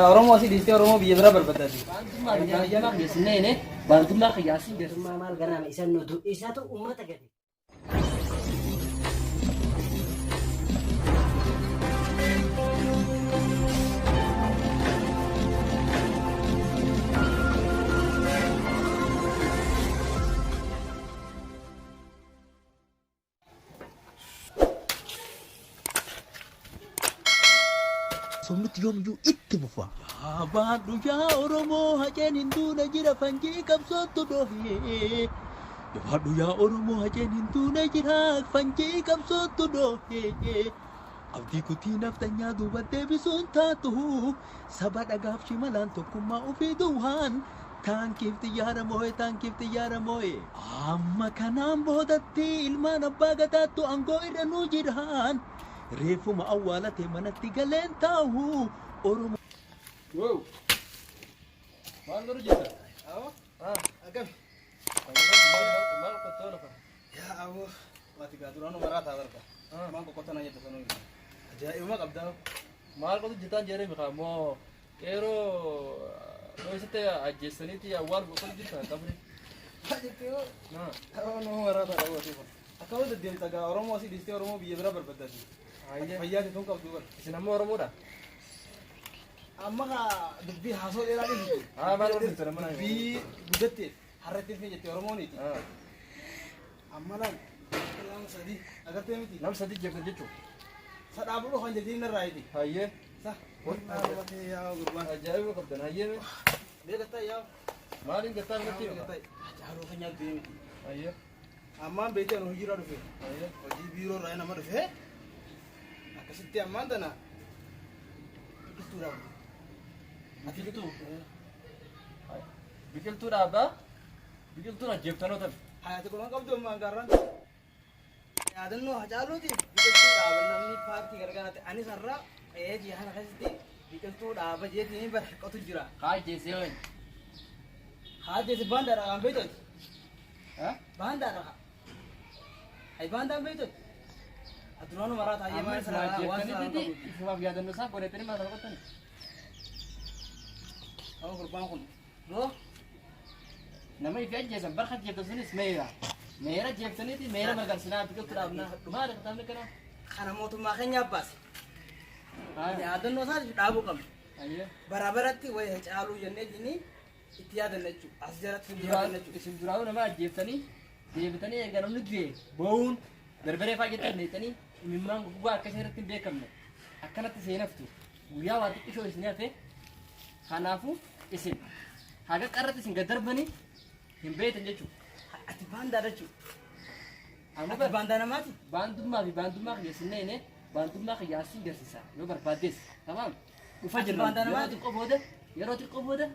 Oromoo asii dhiistee Oromoo biyya biraa barbaaddaati. Baantummaa geessinee ne baantummaa qiyyaasii geessummaa maal ganaama isan nutu isaatu uummata gadi. Somnutti yoomiyyuu itti fufa. Baadhu yaa Oromoo haceen hinduuna jira fanjii qabsootu dhoohee. Baadhu yaa Oromoo haceen hinduuna jira fanjii qabsootu dhoohee. Abdii kutii naftanyaa duuba deebisuun taatu saba dhagaaf shimalaan tokkummaa ofii duwwaan taankiif xiyyaara moo'e taankiif xiyyaara moo'e. Amma kanaan boodatti ilmaan abbaa gadaattu aangoo irra nu jiraan. Reefuma awwaalate manatti galeen taa'u Oromoo. Wow. Maal godhu jirta? Agam. Maal qottoo lafa? Yaa aboo waati gaa duraan maraata barka. Maal qottoo na jettu sanuu. Ajaa'ibuma qabdaa. Maal qotu jirtaan jeeree mikaa moo qeeroo dho'isatti ajjeessaniiti awwaal qottoo jirta qabri. Ajjettee yoo maraata dha waati kun. Akkama deddeemta gaa Oromoo asii dhiistee Oromoo biyya biraa barbaaddaati. Fayyaati tun qabdu bar. Isin ammoo Oromoodha? Amma dubbii haasoo dheeraa dhiisu. Maal godhu jirta nama dubbii guddatte harratti fi jettee Oromooniiti. Amma laal nama sadii agartee miti. Nam sadii jeeftan jechuun. Sadhaabuu dhufan jettee inni irraa hidhi. Hayyee. Sa. Waliin yaa gurbaan. Ajaa'iba qabdan hayyee. Beekataa yaa. Maaliin gattaa biratti? Ajaa'iba kan nyaattu miti. Hayyee. Ammaan beekte nu hojiirra dhufe. Hayyee. Hojii biiroo irraa nama dhufe. Akkasitti ammaan tana biqiltuu dhaabu. Biqiltuu. Biqiltuu dhaabaa. Biqiltuun ajjeeftanoota. Hayaati kun qabdu ammaan gaarraan. Yaadannoo hacaaluuti biqiltuu dhaaban namni paartii gargaaraatti anis har'a eeji hana keessatti biqiltuu dhaaba jeetiin barqatu jira. Haa jeesee wayne. Haa jeesi baandaadha kan beektooti. Baandaadha. Hai baandaan beektooti. Aduraan maraata hayyee maal sana waan sana qabu. Ifumaaf yaadannoo isaa godhatanii maal qottani? Amma gurbaan kun yoo nama ifi ajjeesan barka jeeftan sunis meera. Meera jeeftaniiti meera magarsinaa biqiltuu dhaabnaa. Maal kataamne kana? kana mootummaa keenyaaf baase. Yaadannoo isaa dhaabuu qabna. Hayyee. Barabaratti wayii hacaaluu jennee jini itti yaadanna jechuudha. As jalatti itti yaadanna jechuudha. Isin duraa'uu nama ajjeeftanii deebitanii egaa namni du'e bo'uun darbaree fa'aa jettan deettanii imimmaan gugugaa akka irratti hin beekamne akkanatti seenaftu guyyaa waa xiqqishoo isin hafe kanaafuu isin haga qarratti isin gad darbanii hin beektan jechuudha. Ati baandaa jechuudha. Amma Ati baandaa namaati. baandummaa fi baandummaa qiyyaasinnee baandummaa qiyyaasii garsiisa yoo barbaaddes tamam dhufa Ati jirra baandaa namaati. yeroo xiqqoo booda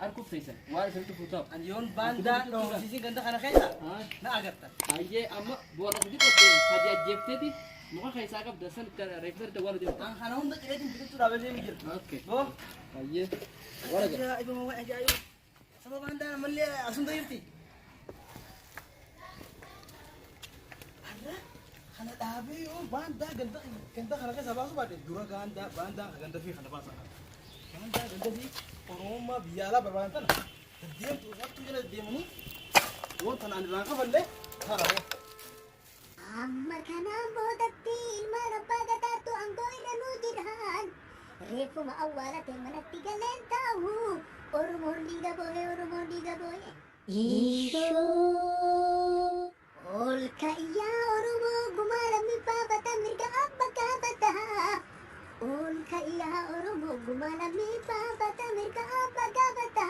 arguuf teessan waan isinitti fuutaa'u. Ani yoon baandaa dhoofisiisii ganda kana keessa na agarta. Hayyee amma boora sadii qottee sadii ajjeefteeti muka keessaa qabda san reeffa irra waan hojjetu. An kana hunda cidheetiin biqiltuu dhaabbatee ni jira. Okay. Boo. Hayyee. Waan agarra. Ajaa'iba moo ajaa'iba. Saba baandaa mallee asunda jirti. Kana dhaabee yoo baandaa ganda kana keessa baasu baate dura baandaa ganda fi kana baasa. Baandaa ganda fi Oromummaa biyya alaa barbaadan tana deddeemtu irrattuu jala deddeemanii yoo tanaan irraan kafallee taraa. Amma kanaan boodatti ilmaan abbaa gadaattu aangoo irra nu jiraan. Reefuma awwaalate manatti galeen taa'u. Oromoon dhiiga boo'e, Oromoon dhiiga boo'e. Ishoo ol ka'yaa Oromoo gumaa lammi baafata mirga abba gaafata. Ol ka'yaa Oromoo gumaa lammi baafata mirga abba gaafata.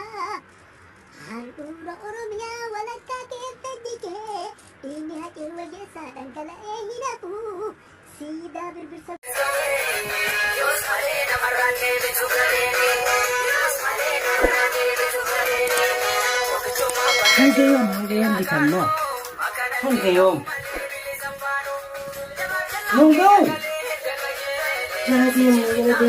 Handhuura Oromiyaa walakkaa keessa jigee inni haqirra keessaa dhangala'ee hin hafu siidaa birbirsa. hangayam bitanno. Hangayom. Munggaw. Jadi yang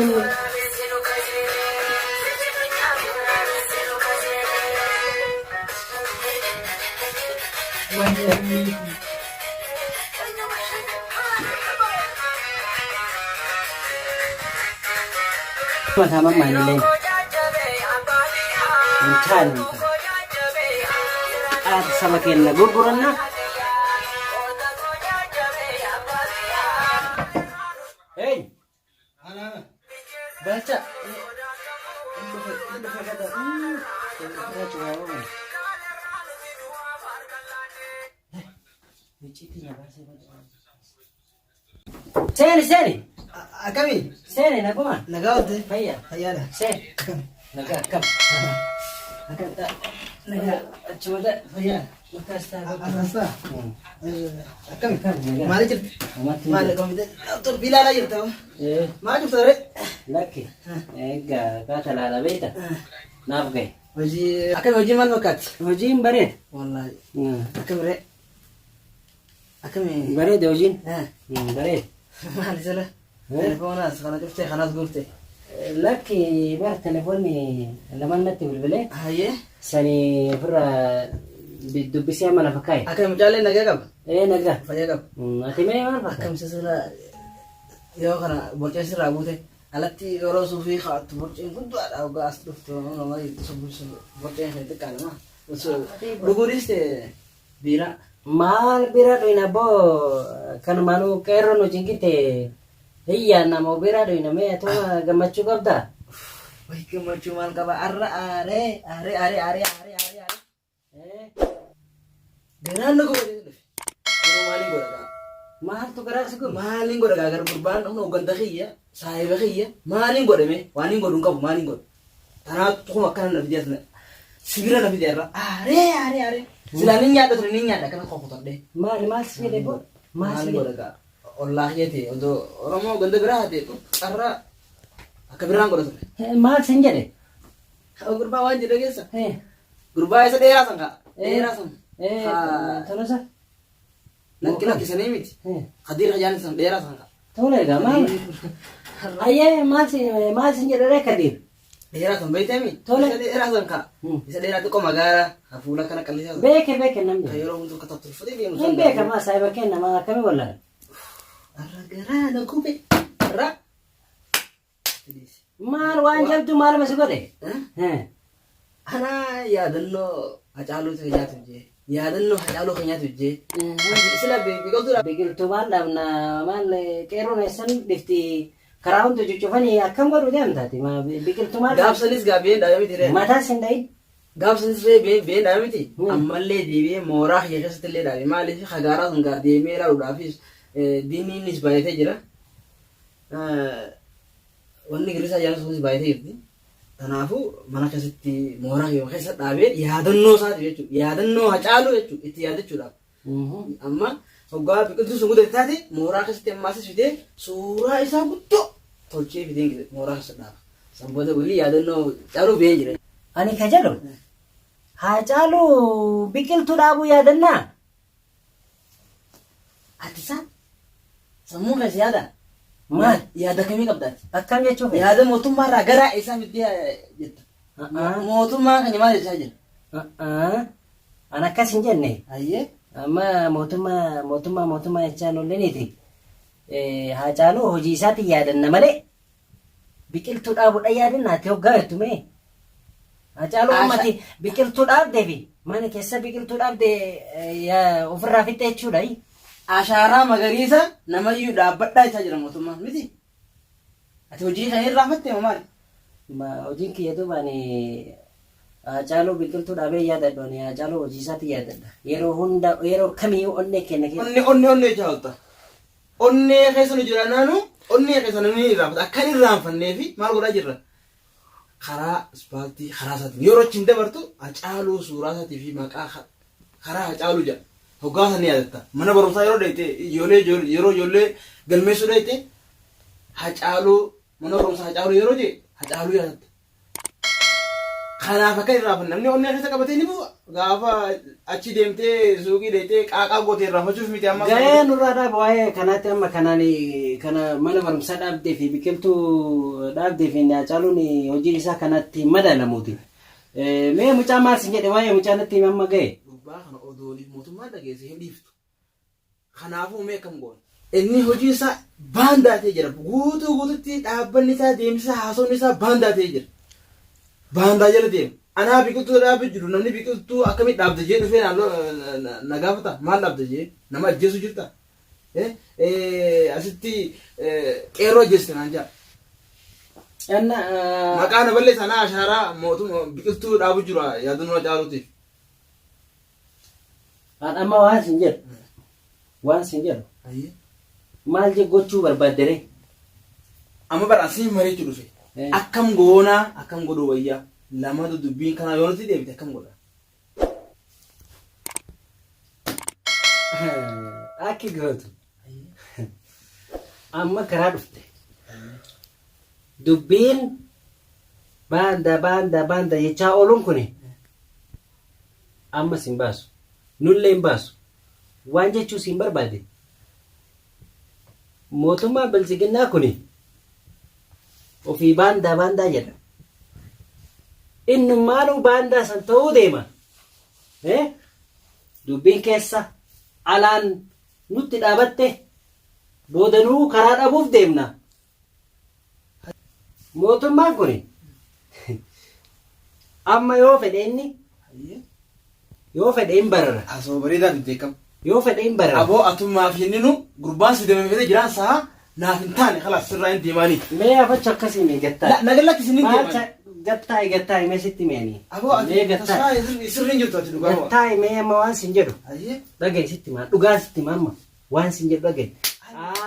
Sama-sama main Entaan. Sama kena gurguran na. Hey, baca. Seni. Akami. Seni nak mana? Nagaote. Hayya. Hayala. Seni. Naga kam. Naga cuma dah. Hayya. Makasta. Arasta. Akami. Naga. Mali cip. Mali komite. Tur bilala jirta. Eh, Mali tore. laki. Ega kata lala beta. Nafge. Waji akami waji mal wakat. Hojin bare. Wallahi. Hmm. Akami re. Akami. Bare de hojin. Ah. Bare. Mali sala. Telefonas kana jufte khalas gurte. Laki bar telefoni lama nati bilbile. Haye. Sani fura bidubisi amana fakai. Akami jale naga kab. Eh naga. Faya kab. Ati me mana fakai. Akami sala. Yo kana boce sira bute. Alatti oro sufi khat boce kuntu ada gas dufto no mari subuh boce hete kana. So luguriste bira. Mal bira do ina bo kan manu kero no jingite. Iya nama bira do ina me to gamachu kabda. Wah kemercuman kaba are. Eh, Beran ko. Ko mali ko daga. mahal tu gerak sih Malin ko daga gar kurban no ganda khiya. Sai ba khiya. Malin ko deme. Wani ko dun ka malin ko. Tara to makkan na bidiyas na. Sibira na bidiyara. Are. Sila ninya da kana ko ko de. mal sih deh bu, Malin ko daga. Wallahi yati odo oromo ganda gara hate ko. Arra akabiran ko daga. mal senja deh. Gurba wanje daga sa. Gurba isa dera sanga. Dera sang. Terus ah, Laki sana imit. Hadir kajan sang dera sanga. tahu lega mal. Ayah mal senja deh kadir. Dera sang baita mi. Tole. Isa dera sanga. Isa dera tu ko magara. Afula kana kalisa. Beke nambi. Kayoro untuk kata tulfadi dia Ini musan. beke mas saya beke nama kami bola. Arra gara na kupe. Arra. Mal wanjal tu mal masih gede. Ana ya danno ajalu tu ya tuje. Ya danno ajalu kanya tuje. Sila be kau tu Bigil tu mal na mal kero na san difti karaun tu cucu fani akam baru dia tadi ma bigil tu mal. gap sanis gabe da mi tire. Mata sendai. Gap sanis be da mi ti. Amalle dibe morah ya kasatille da mi mali fi khagara sunga de mera udafis dini nis bayate jira. Wanni girisa jalan sunis bayate irti. Tanafu mana kasatti morah yo kasa dabe yadanno sa jechu. Yadanno hacalu jechu. Itti yadachu da. Amma hogga biqiltu sungu de taate morah kasatti ammas fide sura isa guddo tolche fide ngide morah sada. Samboda wali yadanno calu be jira. Ani kajalu. Hajalu bigil tu dabu ya denna. Atisa samu kas yada. Mal Yada kami kabdat. akam ya coba. Yada motumma ragara isa mitya jetta. Motumma kanyama jecha. Anak kasih jenne. Ayye. Amma motuma echaan olleniti. Haacaalu hojii isaati yaadanna malee biqiltuu dhaabuudha yaadannaati hoggaa jettume. Haacaalu ummati biqiltuu dhaabdeefi mana keessa biqiltuu dhaabdee ofirraa fixxe jechuudha. Ashaaraa magariisa namayyuu dhaabbadhaa isaa jira mootummaan miti. Ati hojii kan irraa fatte maal? Hojiin kiyya duubaan Haacaalu biqiltuu dhaabee yaadaddoon Haacaalu hojii isaati yaadadha. Yeroo kamiyyuu onnee kenna keessa. Onnee jaalta. Onnee keessa nu jira naanu onnee keessa namni irraa akkan irraanfannee fi maal godhaa jirra? Karaa ispaaltii karaa isaatiin yeroo achiin dabartu Haacaaluu suuraa isaatii fi maqaa karaa Haacaaluu jedha. Hoggaa sana yaadatta. Mana barumsaa yeroo deete yeroo ijoollee galmeessuu deete Haacaaluu mana barumsaa Haacaaluu yeroo jee Haacaaluu yaadatta. Kanaaf akka irraafanne namni onnee keessa qabatee ni bu'a. Gaafa achi deemtee suuqii deetee qaaqaa gootee irraafachuuf miti amma. Gahee nurraa dhaabu waa'ee kanaatti amma kana mana barumsaa dhaabdee fi biqiltuu dhaabdee fi Haacaaluun hojii isaa kanatti madaalamuuti. Mee mucaa maal sin jedhe waa'ee mucaa natti amma ga'e. Dubbaa kana odooliif mootummaa dhageesse hin dhiiftu. Kanaafuu mee akkam goona. Inni hojii isaa baandaatee jira. Guutuutti dhaabbanni isaa deemsa haasawni isaa baandaatee jira. Baandaa jala deema. Anaa biqiltuu dhaabee jiru namni biqiltuu akkamitti dhaabde jee dhufee na gaafata maal dhaabde jee nama ajjeesu jirta. Asitti qeerroo ajjeesite naan jaa. Maqaa na balleessa anaa ashaaraa mootummaa biqiltuu dhaabu jiru yaaduu nama caaluutiif. Amma waan sin jedhu maal je gochuu barbaaddere? Amma bara asiin mareechuu dhufe akkam goonaa akkam godhuu wayyaa lamatu dubbiin kanaa yoo nuti deebite akkam godha. Akki gootu amma karaa dhufte dubbiin baanda jechaa ooluun kuni amma sin baasu nullee hin baasu waan jechuu sin barbaade mootummaa bilchiginnaa kuni ofii baandaa jedha innummaanuu baandaa san ta'uu deema dubbiin keessa alaan nutti dhaabatte boodanuu karaa dhabuuf deemna mootummaan kuni amma yoo fedhe hin barara. Asoo bareedaa beekamu. Yoo fedhe hin barara. Aboo atummaaf jenninu gurbaan si deemee jiraan saa naaf hin taane kalaas sirraa hin deemanii. Mee afacha akkasii mee gattaa. Nagalatti isin hin deemanii. Gattaa mee sitti meeni. Aboo ati sirri hin jirtu ati dhugaa. Gattaa mee amma waan sin jedhu. Dhagaye sitti maa dhugaa sitti maa amma waan sin jedhu dhagaye.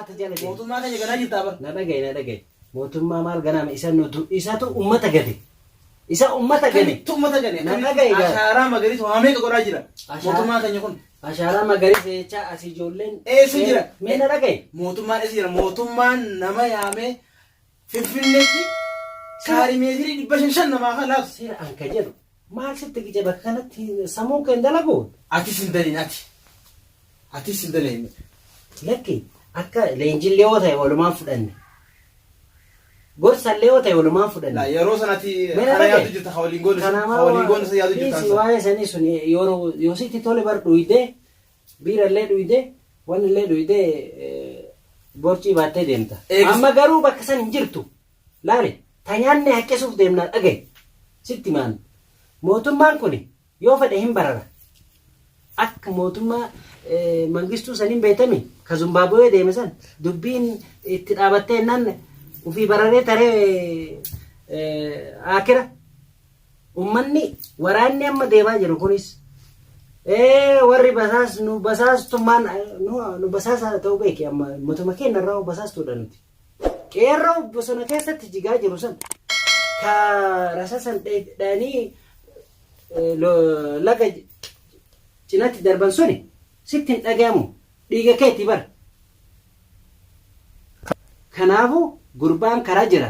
Tajaajila. Mootummaa keenya ganaa jirtaa bara. Na dhagaye. Mootummaa maal ganaama isatu ummata gade. Isa ummata gane. Ummata gane. Na dhagaye. Ashaaraa magariisa waa meeqa godhaa jira. Mootummaa keenya kun. Ashaaraa magariisa jecha asii ijoolleen. Eessi jira. Mee na dhagaye. Mootummaan eessi jira. Mootummaan nama yaamee Finfinneetti kaarimeetirii 500 namaa kalaaf. Seera anka jedhu maal sitti gije bakka kanatti sammuu kee dalagu. Atis hin daliin atis hin daliin. Lakki akka leenjillee yoo ta'e walumaan fudhanne. Gorsallee yoo ta'e walumaan fudhanne. Yeroo sanatti kana yaadu jirta hawaliin goonu isa yaadu jirta. Waa'ee sanii sun yoo sitti tole bar dhuyidee biirallee dhuyidee wanillee dhuyidee borcii baattee deemta. Amma garuu bakka san hin jirtu. Laale tanyaanne haqqisuuf deemnaa dhagaye. Sitti maan mootummaan kun yoo fedhe hin barara. Akka mootummaa mangistuu saniin beekame ka Zimbaabuwee deeme san dubbiin itti dhaabattee nan ufii bararee taree akira ummanni waraanni amma deemaa jiru kunis warri basaastummaan nu basaasa ta'uu beeki amma mootummaa keenya irraa basaastuudha nuti qeerroo bosona keessatti jigaa jiru san ka rasa san dheedhaanii laga cinatti darban suni sitti hin dhagahamu dhiiga keetti bara. Kanaafuu gurbaan karaa jira.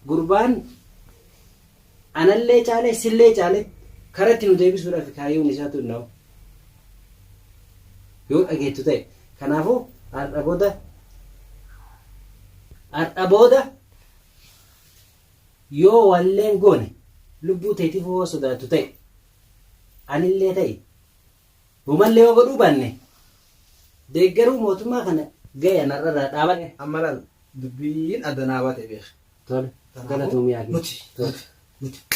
Gurbaan anallee caalee sillee caalee karatti nu deebisuudhaaf kaayyuun isaatu hin na'u. Yoo dhageettu ta'e. Kanaafuu har'a booda yoo walleen goone lubbuu teetiif hoo sodaatu ta'e anillee ta'e humallee yoo godhuu baanne deeggaruu mootummaa kana ga'e narraa dhaabate. Amma laal dubbiin addanaa baate beeka. Tole galatuun yaagi. Nuti.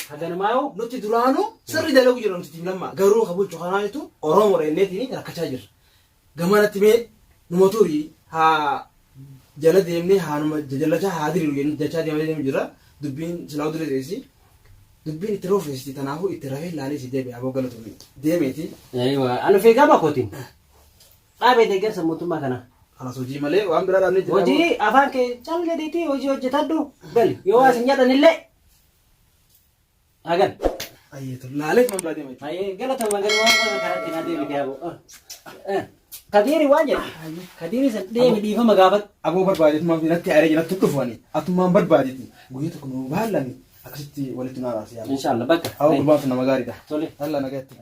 Haganamaa nuti duraanuu sirri dalagu jira nuti lamma garuu kabulchu kanaa jechuun Oromoo reenneetiin rakkachaa jirra. Gamanatti mee numa turii haa jala deemnee haa numa jajallachaa haa diriiru jechaa deemee jira. Dubbiin silaa dura deessi. Dubbiin itti roofeesti tanaafuu itti rafee laalee si deebi'e aboo galatuun deemeeti. Anu feegaa bakootiin dhaabee deeggarsa mootummaa kanaa. Kanas hojii malee waan biraa dhaabnee jira. Hojii afaan kee calgadiitii hojii hojjetadhu gali yoo as hin nyaadhanillee agan. Ayyeetu laalee kan biraa deemeeti. Ayyee galatama galma waan karaatti naa deebi deebi'u. Kadiiri waan jedha. Kadiiri san deemi dhiifama gaafatu. Aboo barbaadeetu maan finatti aaree jalatti dhufani. Atumaan barbaadeetu guyyaa tokko nu baallani akkasitti walitti nu araarsi. Inshaallah bakka. Haa gurbaatu nama gaariidha. Tole. Allah nagaatti.